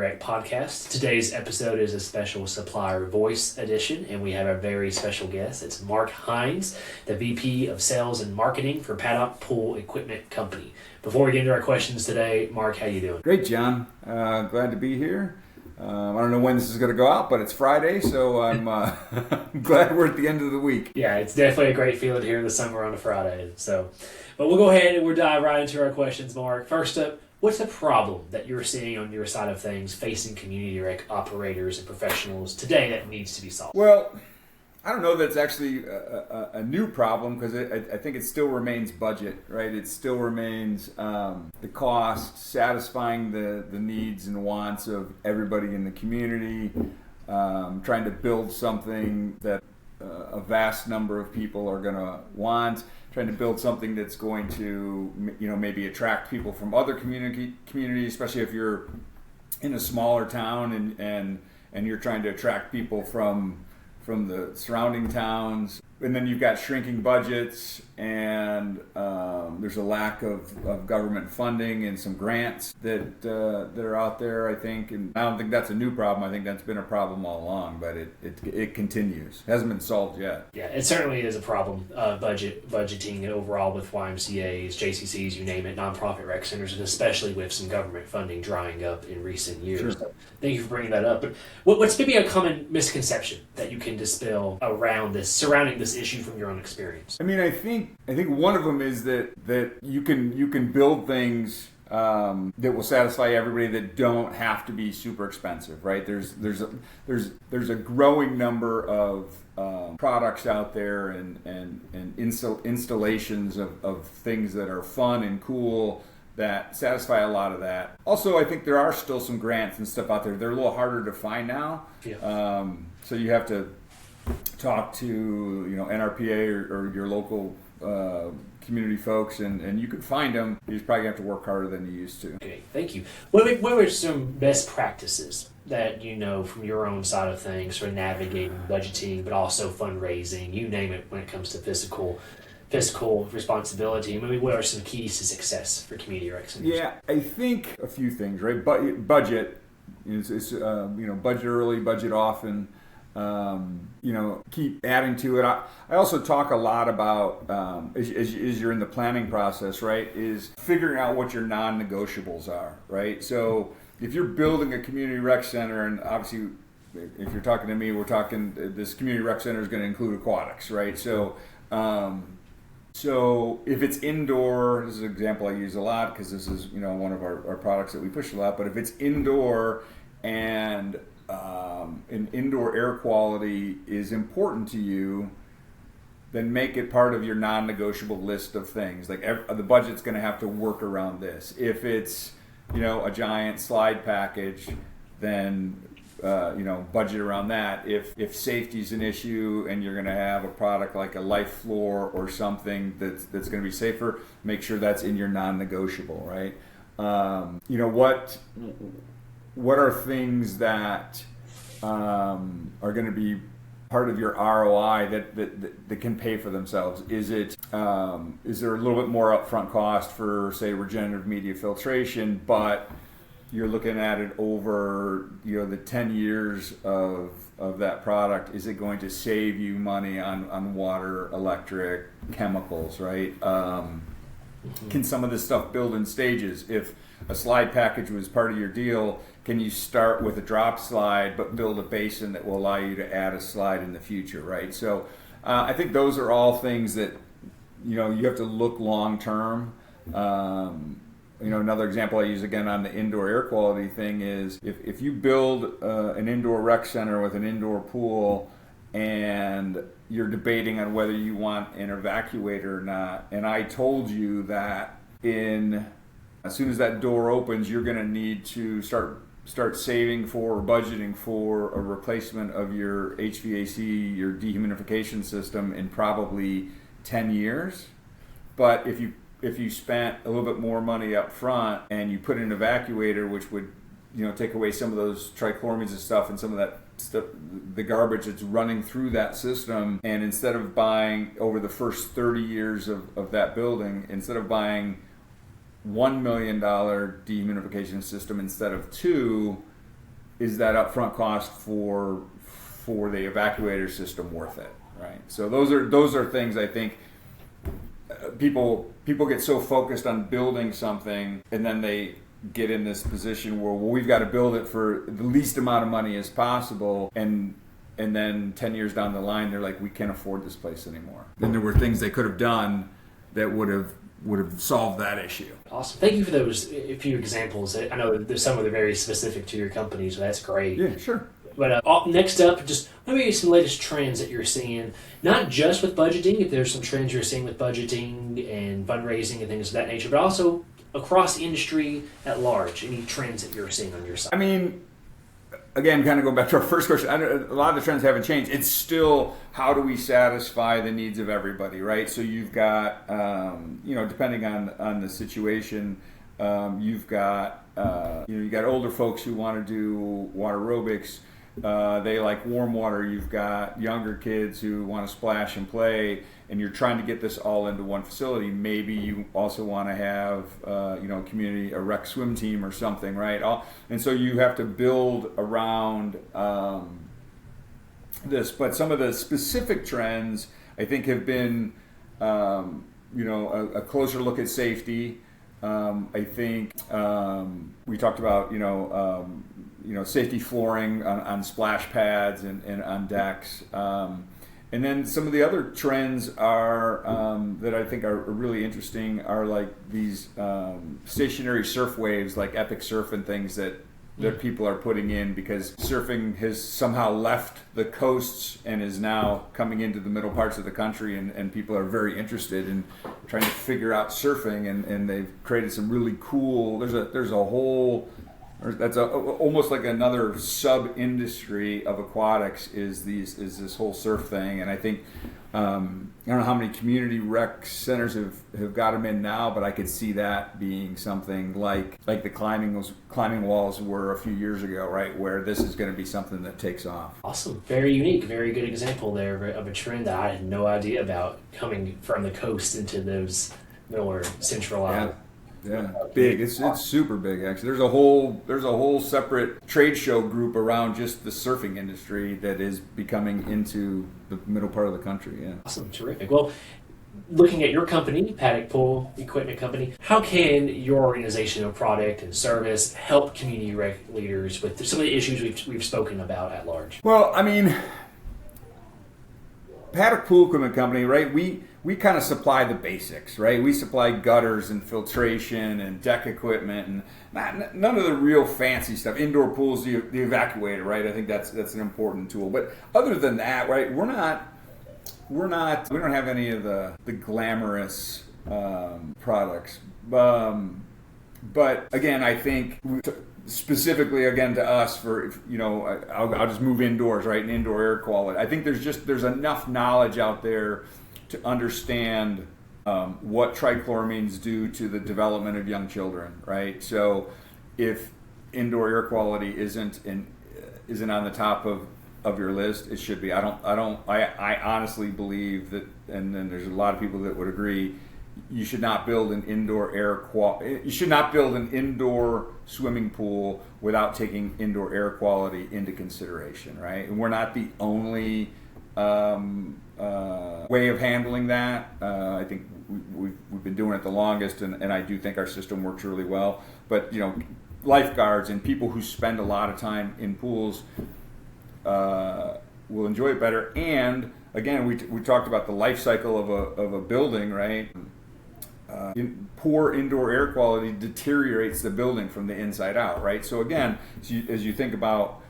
Rec podcast. Today's episode is a special supplier voice edition, and we have a very special guest. It's Mark Hines, the VP of Sales and Marketing for Paddock Pool Equipment Company. Before we get into our questions today, Mark, how you doing? Great, John. Glad to be here. I don't know when this is going to go out, but it's Friday, so I'm glad we're at the end of the week. Yeah, it's definitely a great feeling here in the summer on a Friday. But we'll go ahead and we'll dive right into our questions, Mark. First up, what's the problem that you're seeing on your side of things facing community rec operators and professionals today that needs to be solved? Well, I don't know that it's actually a new problem because I think it still remains budget, right? It still remains the cost, satisfying the needs and wants of everybody in the community, trying to build something that a vast number of people are going to want, trying to build something that's going to, maybe attract people from other communities, especially if you're in a smaller town and you're trying to attract people from the surrounding towns. And then you've got shrinking budgets, and there's a lack of government funding and some grants that are out there, I think. And I don't think that's a new problem. I think that's been a problem all along, but it continues. It hasn't been solved yet. Yeah, it certainly is a problem, budgeting overall with YMCAs, JCCs, you name it, nonprofit rec centers, and especially with some government funding drying up in recent years. Sure. So thank you for bringing that up. But what's maybe a common misconception that you can dispel surrounding this issue from your own experience? I mean, I think one of them is that you can build things that will satisfy everybody that don't have to be super expensive, right? There's a growing number of products out there and installations of things that are fun and cool that satisfy a lot of that. Also, I think there are still some grants and stuff out there. They're a little harder to find now. Yeah. So you have to talk to NRPA or your local community folks, and you can find them. You just probably have to work harder than you used to. Okay, thank you. What were some best practices that you know from your own side of things for navigating budgeting, but also fundraising, you name it, when it comes to fiscal responsibility? Maybe what are some keys to success for community rec centers? Yeah, I think a few things, right? Budget is budget early, budget often. Keep adding to it. I also talk a lot about, as you're in the planning process, right, is figuring out what your non-negotiables are, right? So if you're building a community rec center, and obviously if you're talking to me, we're talking, this community rec center is going to include aquatics, right? So if it's indoor, this is an example I use a lot because this is, one of our products that we push a lot, but if it's indoor and indoor air quality is important to you, then make it part of your non-negotiable list of things. Like the budget's going to have to work around this. If it's, a giant slide package, then budget around that. If safety's an issue and you're going to have a product like a life floor or something that's going to be safer, make sure that's in your non-negotiable, right? What are things that are going to be part of your ROI that can pay for themselves? Is there a little bit more upfront cost for, say, regenerative media filtration, but you're looking at it over the 10 years of that product? Is it going to save you money on water, electric, chemicals, right? Can some of this stuff build in stages? If a slide package was part of your deal, can you start with a drop slide but build a basin that will allow you to add a slide in the future, right? So I think those are all things that you have to look long term. Another example I use again on the indoor air quality thing is if you build an indoor rec center with an indoor pool and you're debating on whether you want an evacuator or not, and I told you that as soon as that door opens, you're going to need to start saving for or budgeting for a replacement of your HVAC, your dehumidification system in probably 10 years. But if you spent a little bit more money up front and you put in an evacuator, which would take away some of those trichloramines and stuff and some of that stuff, the garbage that's running through that system, and instead of buying over the first 30 years of that building, instead of buying $1 million dehumidification system instead of two, is that upfront cost for the evacuator system worth it, right? So those are things I think people get so focused on building something, and then they get in this position where, well, we've got to build it for the least amount of money as possible, and then 10 years down the line they're like, we can't afford this place anymore. Then there were things they could have done that would have solved that issue. Awesome. Thank you for those few examples. I know there's some that are very specific to your company, so that's great. Yeah, sure. But next up, just maybe some latest trends that you're seeing, not just with budgeting, if there's some trends you're seeing with budgeting and fundraising and things of that nature, but also across industry at large, any trends that you're seeing on your side? I mean, again, kind of go back to our first question, a lot of the trends haven't changed. It's still, how do we satisfy the needs of everybody, right? So you've got, depending on the situation, you've got, you got older folks who want to do water aerobics. They like warm water. You've got younger kids who want to splash and play, and you're trying to get this all into one facility. Maybe you also want to have, a rec swim team or something, right? And so you have to build around this. But some of the specific trends, I think, have been, a closer look at safety. I think we talked about, safety flooring on splash pads and on decks. And then some of the other trends are that I think are really interesting are like these stationary surf waves, like Epic Surf and things that people are putting in, because surfing has somehow left the coasts and is now coming into the middle parts of the country, and people are very interested in trying to figure out surfing, and they've created some really cool, there's a whole, that's almost like another sub-industry of aquatics is this whole surf thing. And I think I don't know how many community rec centers have got them in now, but I could see that being something like the climbing walls were a few years ago, right? Where this is going to be something that takes off. Awesome. Very unique. Very good example there of a trend that I had no idea about, coming from the coast into those more centralized. Yeah, big. It's super big, actually. There's a whole separate trade show group around just the surfing industry that is becoming into the middle part of the country. Yeah. Awesome, terrific. Well, looking at your company, Paddock Pool Equipment Company, how can your organization or product and service help community rec leaders with some of the issues we've spoken about at large? Well, I mean, Paddock Pool Equipment Company, right? We kind of supply the basics, right? We supply gutters and filtration and deck equipment and none of the real fancy stuff. Indoor pools, the evacuator, right? I think that's an important tool. But other than that, right? We don't have any of the glamorous products. But again, I think specifically again to us for, I'll just move indoors, right? And indoor air quality. I think there's enough knowledge out there to understand what trichloramines do to the development of young children, right? So if indoor air quality isn't on the top of your list, it should be. I honestly believe that, and then there's a lot of people that would agree, you should not build an you should not build an indoor swimming pool without taking indoor air quality into consideration, right? And we're not the only way of handling that. I think we've been doing it the longest, and I do think our system works really well. But lifeguards and people who spend a lot of time in pools will enjoy it better. And again, we talked about the life cycle of a building, right? Poor indoor air quality deteriorates the building from the inside out, right? So again, as you think about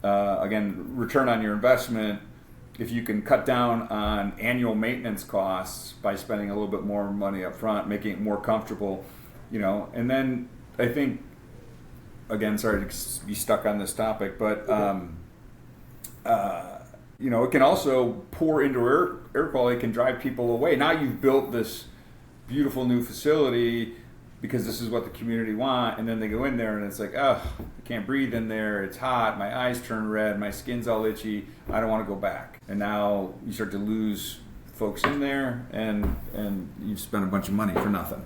return on your investment, if you can cut down on annual maintenance costs by spending a little bit more money up front, making it more comfortable, and then I think, again, sorry to be stuck on this topic, but it can also, poor indoor air quality can drive people away. Now you've built this beautiful new facility because this is what the community want, and then they go in there and it's like, oh, I can't breathe in there, it's hot, my eyes turn red, my skin's all itchy, I don't want to go back. And now you start to lose folks in there, and you've spent a bunch of money for nothing.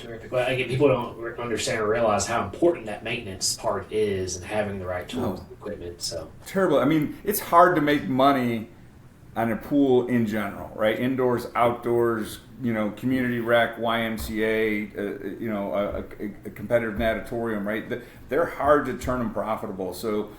Terrific. Well, again, people don't understand or realize how important that maintenance part is and having the right tools and equipment. So Terrible. I mean, it's hard to make money on a pool in general, right? Indoors, outdoors, community rec, YMCA, a competitive natatorium, right? They're hard to turn them profitable. So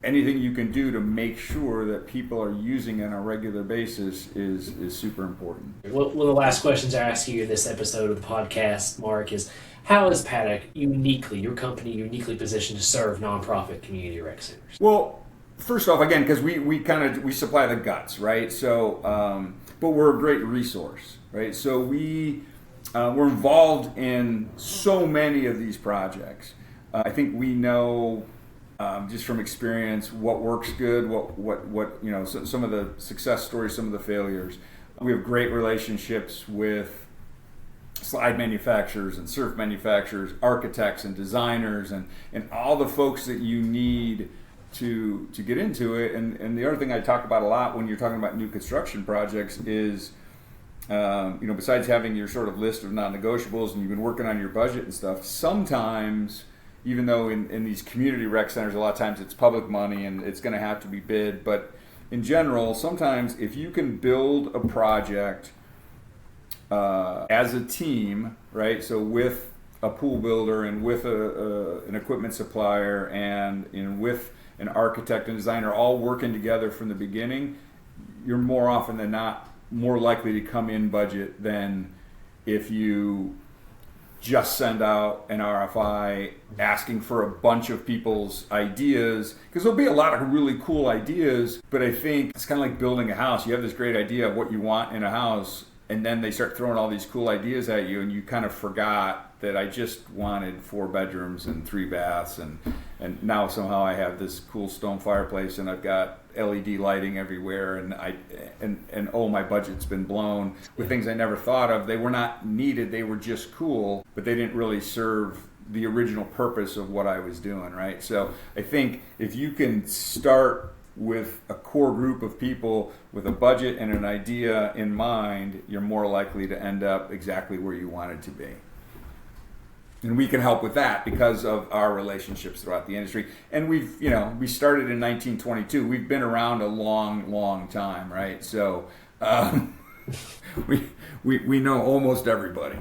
anything you can do to make sure that people are using it on a regular basis is super important. one of the last questions I ask you in this episode of the podcast, Mark, is how is Paddock your company uniquely positioned to serve nonprofit community rec centers? Well, first off, again, because we supply the guts, right? So, but we're a great resource, right? So we're involved in so many of these projects. I think we know just from experience what works good, what some of the success stories, some of the failures. We have great relationships with slide manufacturers and surf manufacturers, architects and designers, and all the folks that you need to get into it. And the other thing I talk about a lot when you're talking about new construction projects is, besides having your sort of list of non-negotiables and you've been working on your budget and stuff, sometimes, even though in these community rec centers, a lot of times it's public money and it's going to have to be bid, but in general, sometimes if you can build a project as a team, right? So with a pool builder and with an equipment supplier and with an architect and designer all working together from the beginning, you're more often than not more likely to come in budget than if you just send out an RFI asking for a bunch of people's ideas, because there'll be a lot of really cool ideas, but I think it's kind of like building a house. You have this great idea of what you want in a house, and then they start throwing all these cool ideas at you, and you kind of forgot that I just wanted 4 bedrooms and 3 baths, and now somehow I have this cool stone fireplace, and I've got LED lighting everywhere, and my budget's been blown with things I never thought of. They were not needed, they were just cool, but they didn't really serve the original purpose of what I was doing, right? So I think if you can start with a core group of people with a budget and an idea in mind, you're more likely to end up exactly where you wanted to be. And we can help with that because of our relationships throughout the industry. And we started in 1922. We've been around a long, long time, right? So we know almost everybody.